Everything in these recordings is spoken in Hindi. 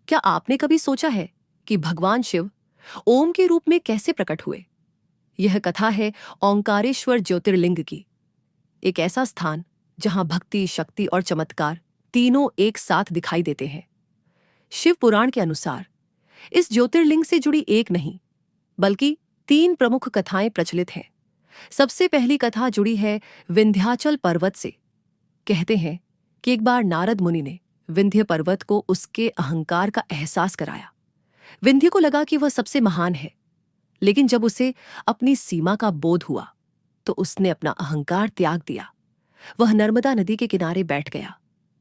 क्या आपने कभी सोचा है कि भगवान शिव ओम के रूप में कैसे प्रकट हुए? यह कथा है ओंकारेश्वर ज्योतिर्लिंग की, एक ऐसा स्थान जहां भक्ति, शक्ति और चमत्कार तीनों एक साथ दिखाई देते हैं। शिव पुराण के अनुसार इस ज्योतिर्लिंग से जुड़ी एक नहीं बल्कि तीन प्रमुख कथाएं प्रचलित हैं। सबसे पहली कथा जुड़ी है विंध्याचल पर्वत से। कहते हैं कि एक बार नारद मुनि ने विंध्य पर्वत को उसके अहंकार का एहसास कराया। विंध्य को लगा कि वह सबसे महान है, लेकिन जब उसे अपनी सीमा का बोध हुआ तो उसने अपना अहंकार त्याग दिया। वह नर्मदा नदी के किनारे बैठ गया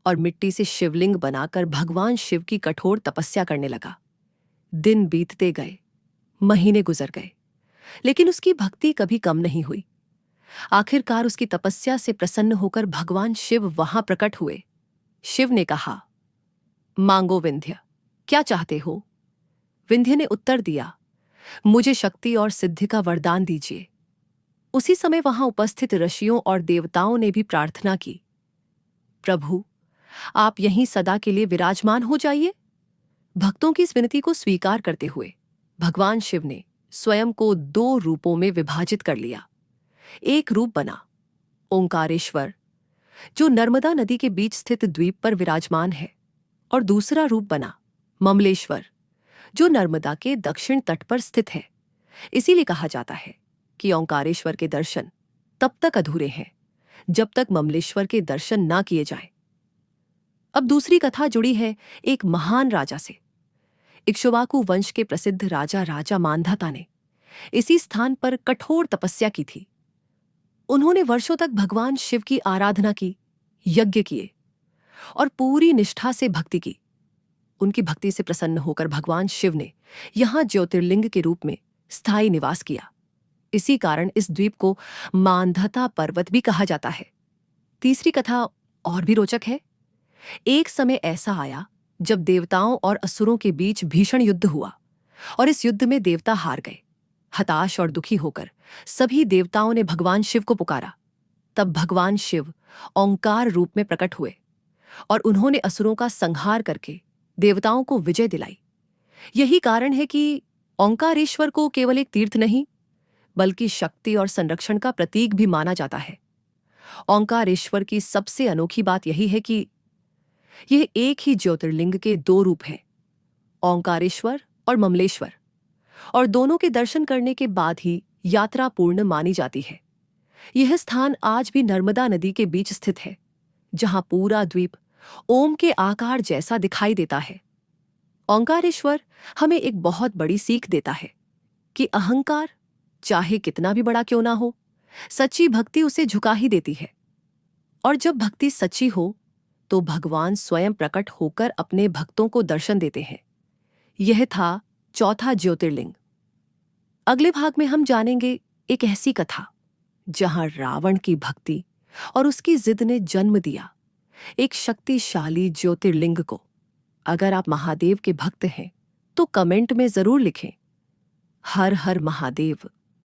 और मिट्टी से शिवलिंग बनाकर भगवान शिव की कठोर तपस्या करने लगा। दिन बीतते गए, महीने गुजर गए, लेकिन उसकी भक्ति कभी कम नहीं हुई। आखिरकार उसकी तपस्या से प्रसन्न होकर भगवान शिव वहां प्रकट हुए। शिव ने कहा, मांगो विंध्य, क्या चाहते हो? विंध्य ने उत्तर दिया, मुझे शक्ति और सिद्धि का वरदान दीजिए। उसी समय वहां उपस्थित ऋषियों और देवताओं ने भी प्रार्थना की, प्रभु, आप यहीं सदा के लिए विराजमान हो जाइए। भक्तों की इस विनती को स्वीकार करते हुए भगवान शिव ने स्वयं को दो रूपों में विभाजित कर लिया। एक रूप बना ओंकारेश्वर, जो नर्मदा नदी के बीच स्थित द्वीप पर विराजमान है, और दूसरा रूप बना ममलेश्वर, जो नर्मदा के दक्षिण तट पर स्थित है। इसीलिए कहा जाता है कि ओंकारेश्वर के दर्शन तब तक अधूरे हैं जब तक ममलेश्वर के दर्शन ना किए जाएं। अब दूसरी कथा जुड़ी है एक महान राजा से। इक्ष्वाकु वंश के प्रसिद्ध राजा राजा मांधाता ने इसी स्थान पर कठोर तपस्या की थी। उन्होंने वर्षों तक भगवान शिव की आराधना की, यज्ञ किए और पूरी निष्ठा से भक्ति की। उनकी भक्ति से प्रसन्न होकर भगवान शिव ने यहां ज्योतिर्लिंग के रूप में स्थायी निवास किया। इसी कारण इस द्वीप को मांधाता पर्वत भी कहा जाता है। तीसरी कथा और भी रोचक है। एक समय ऐसा आया जब देवताओं और असुरों के बीच भीषण युद्ध हुआ और इस युद्ध में देवता हार गए। हताश और दुखी होकर सभी देवताओं ने भगवान शिव को पुकारा। तब भगवान शिव ओंकार रूप में प्रकट हुए और उन्होंने असुरों का संहार करके देवताओं को विजय दिलाई। यही कारण है कि ओंकारेश्वर को केवल एक तीर्थ नहीं बल्कि शक्ति और संरक्षण का प्रतीक भी माना जाता है। ओंकारेश्वर की सबसे अनोखी बात यही है कि यह एक ही ज्योतिर्लिंग के दो रूप हैं, ओंकारेश्वर और ममलेश्वर, और दोनों के दर्शन करने के बाद ही यात्रा पूर्ण मानी जाती है। यह स्थान आज भी नर्मदा नदी के बीच स्थित है, जहां पूरा द्वीप ओम के आकार जैसा दिखाई देता है। ओंकारेश्वर हमें एक बहुत बड़ी सीख देता है कि अहंकार चाहे कितना भी बड़ा क्यों ना हो, सच्ची भक्ति उसे झुका ही देती है। और जब भक्ति सच्ची हो तो भगवान स्वयं प्रकट होकर अपने भक्तों को दर्शन देते हैं। यह था चौथा ज्योतिर्लिंग। अगले भाग में हम जानेंगे एक ऐसी कथा जहां रावण की भक्ति और उसकी जिद ने जन्म दिया एक शक्तिशाली ज्योतिर्लिंग को। अगर आप महादेव के भक्त हैं तो कमेंट में जरूर लिखें, हर हर महादेव।